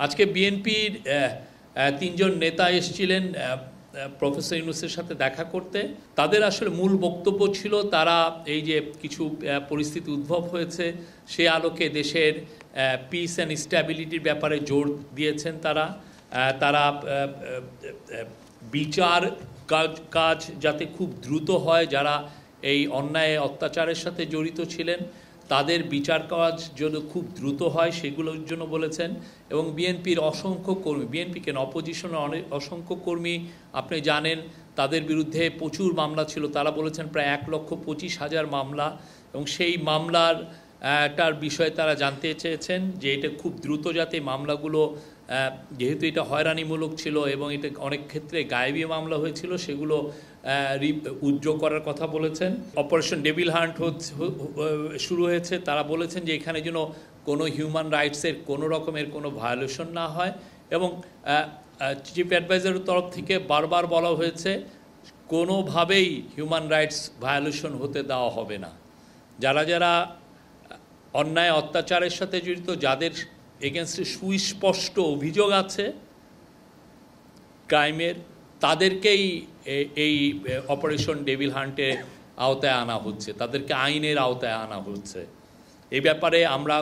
আজকে বিএনপির তিনজন নেতা এসেছিলেন প্রফেসর ইউনূসের সাথে দেখা করতে। তাদের আসলে মূল বক্তব্য ছিল তারা এই যে কিছু পরিস্থিতি উদ্ভব হয়েছে সে আলোকে দেশের পিস অ্যান্ড স্ট্যাবিলিটির ব্যাপারে জোর দিয়েছেন। তারা বিচার কাজ যাতে খুব দ্রুত হয়, যারা এই অন্যায় অত্যাচারের সাথে জড়িত ছিলেন তাদের বিচার কাজ যেন খুব দ্রুত হয় সেগুলোর জন্য বলেছেন। এবং বিএনপির অসংখ্য কর্মী, বিএনপি কেন অপোজিশনের অনেক অসংখ্য কর্মী আপনি জানেন তাদের বিরুদ্ধে প্রচুর মামলা ছিল। তারা বলেছেন প্রায় 1,25,000 মামলা, এবং সেই মামলার টার বিষয়ে তারা জানতে চেয়েছেন যে এটা খুব দ্রুত যাতে মামলাগুলো, যেহেতু এটা হয়রানিমূলক ছিল এবং এটা অনেক ক্ষেত্রে গায়েবী মামলা হয়েছিল, সেগুলো উদ্যোগ করার কথা বলেছেন। অপারেশন ডেভিল হান্ট শুরু হয়েছে, তারা বলেছেন যে এখানে যেন কোনো হিউম্যান রাইটসের কোনো রকমের কোনো ভায়োলেশন না হয়। এবং চিফ অ্যাডভাইজারের তরফ থেকে বারবার বলা হয়েছে কোনোভাবেই হিউম্যান রাইটস ভায়োলেশন হতে দেওয়া হবে না। যারা অন্যায় অত্যাচারের সাথে জড়িত, যাদের এগেনস্টে সুস্পষ্ট অভিযোগ আছে ক্রাইমের, তাদেরকেই এই অপারেশন ডেভিল হান্টের আওতায় আনা হচ্ছে, তাদেরকে আইনের আওতায় আনা হচ্ছে। এই ব্যাপারে আমরা